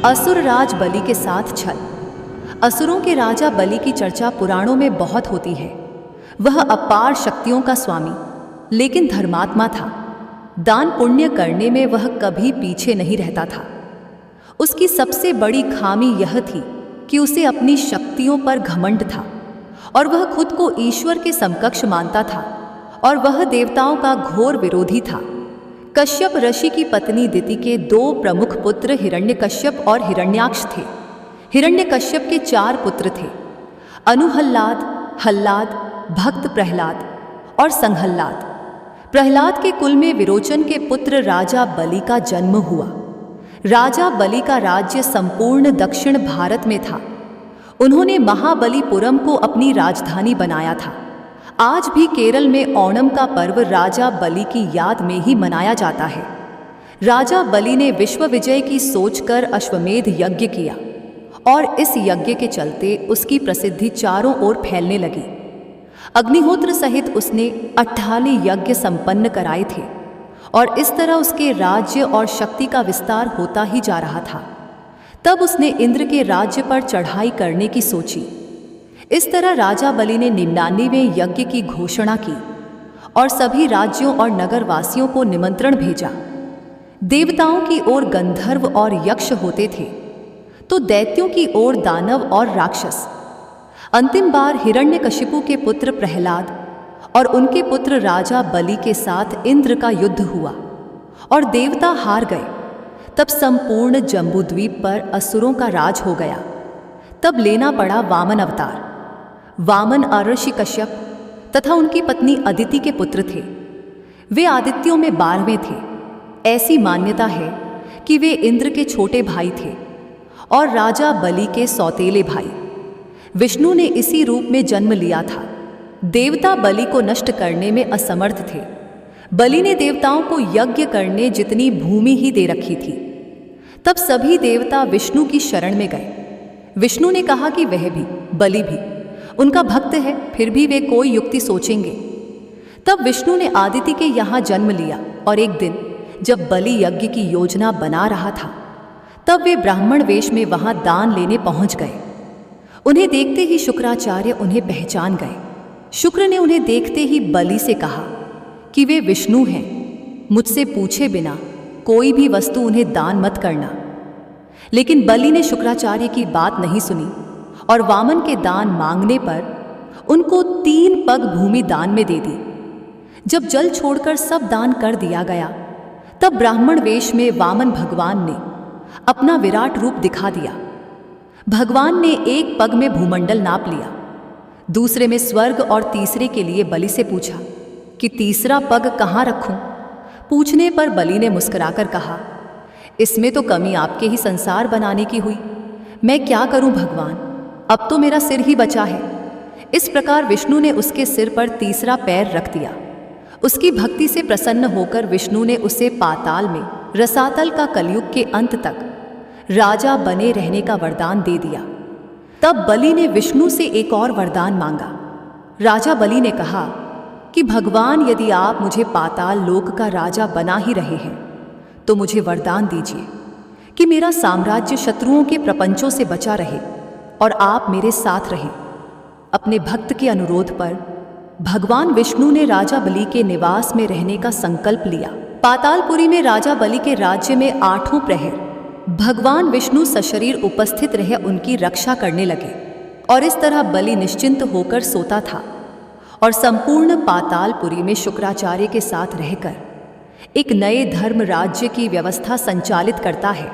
असुर राज बलि के साथ छल। असुरों के राजा बलि की चर्चा पुराणों में बहुत होती है। वह अपार शक्तियों का स्वामी, लेकिन धर्मात्मा था। दान पुण्य करने में वह कभी पीछे नहीं रहता था। उसकी सबसे बड़ी खामी यह थी कि उसे अपनी शक्तियों पर घमंड था और वह खुद को ईश्वर के समकक्ष मानता था, और वह देवताओं का घोर विरोधी था। कश्यप ऋषि की पत्नी दिति के 2 प्रमुख पुत्र हिरण्यकश्यप और हिरण्याक्ष थे। हिरण्यकश्यप के 4 पुत्र थे, अनुहल्लाद, हल्लाद, भक्त प्रहलाद और संहल्लाद। प्रहलाद के कुल में विरोचन के पुत्र राजा बलि का जन्म हुआ। राजा बलि का राज्य संपूर्ण दक्षिण भारत में था। उन्होंने महाबलीपुरम को अपनी राजधानी बनाया था। आज भी केरल में ओणम का पर्व राजा बलि की याद में ही मनाया जाता है। राजा बलि ने विश्व विजय की सोचकर अश्वमेध यज्ञ किया, और इस यज्ञ के चलते उसकी प्रसिद्धि चारों ओर फैलने लगी। अग्निहोत्र सहित उसने 48 यज्ञ संपन्न कराए थे, और इस तरह उसके राज्य और शक्ति का विस्तार होता ही जा रहा था। तब उसने इंद्र के राज्य पर चढ़ाई करने की सोची। इस तरह राजा बलि ने 99वें यज्ञ की घोषणा की और सभी राज्यों और नगरवासियों को निमंत्रण भेजा। देवताओं की ओर गंधर्व और यक्ष होते थे, तो दैत्यों की ओर दानव और राक्षस। अंतिम बार हिरण्यकशिपु के पुत्र प्रहलाद और उनके पुत्र राजा बलि के साथ इंद्र का युद्ध हुआ और देवता हार गए। तब संपूर्ण जम्बूद्वीप पर असुरों का राज हो गया। तब लेना पड़ा वामन अवतार। वामन ऋषि कश्यप तथा उनकी पत्नी अदिति के पुत्र थे। वे आदित्यों में 12वें थे। ऐसी मान्यता है कि वे इंद्र के छोटे भाई थे और राजा बलि के सौतेले भाई। विष्णु ने इसी रूप में जन्म लिया था। देवता बलि को नष्ट करने में असमर्थ थे। बलि ने देवताओं को यज्ञ करने जितनी भूमि ही दे रखी थी। तब सभी देवता विष्णु की शरण में गए। विष्णु ने कहा कि वह भी, बलि भी उनका भक्त है, फिर भी वे कोई युक्ति सोचेंगे। तब विष्णु ने आदिति के यहाँ जन्म लिया, और एक दिन जब बलि यज्ञ की योजना बना रहा था, तब वे ब्राह्मण वेश में वहां दान लेने पहुंच गए। उन्हें देखते ही शुक्राचार्य उन्हें पहचान गए। शुक्र ने उन्हें देखते ही बलि से कहा कि वे विष्णु हैं, मुझसे पूछे बिना कोई भी वस्तु उन्हें दान मत करना। लेकिन बलि ने शुक्राचार्य की बात नहीं सुनी, और वामन के दान मांगने पर उनको 3 पग भूमि दान में दे दी। जब जल छोड़कर सब दान कर दिया गया, तब ब्राह्मण वेश में वामन भगवान ने अपना विराट रूप दिखा दिया। भगवान ने एक पग में भूमंडल नाप लिया, दूसरे में स्वर्ग, और तीसरे के लिए बलि से पूछा कि तीसरा पग कहाँ रखूं। पूछने पर बलि ने मुस्कुराकर कहा, इसमें तो कमी आपके ही संसार बनाने की हुई। मैं क्या करूं भगवान, अब तो मेरा सिर ही बचा है। इस प्रकार विष्णु ने उसके सिर पर तीसरा पैर रख दिया। उसकी भक्ति से प्रसन्न होकर विष्णु ने उसे पाताल में रसातल का कलयुग के अंत तक राजा बने रहने का वरदान दे दिया। तब बलि ने विष्णु से एक और वरदान मांगा। राजा बलि ने कहा कि भगवान, यदि आप मुझे पाताल लोक का राजा बना ही रहे हैं, तो मुझे वरदान दीजिए कि मेरा साम्राज्य शत्रुओं के प्रपंचों से बचा रहे और आप मेरे साथ रहें। अपने भक्त के अनुरोध पर भगवान विष्णु ने राजा बलि के निवास में रहने का संकल्प लिया। पातालपुरी में राजा बलि के राज्य में 8 प्रहर भगवान विष्णु सशरीर उपस्थित रहे उनकी रक्षा करने लगे, और इस तरह बलि निश्चिंत होकर सोता था और संपूर्ण पातालपुरी में शुक्राचार्य के साथ रहकर एक नए धर्म राज्य की व्यवस्था संचालित करता है।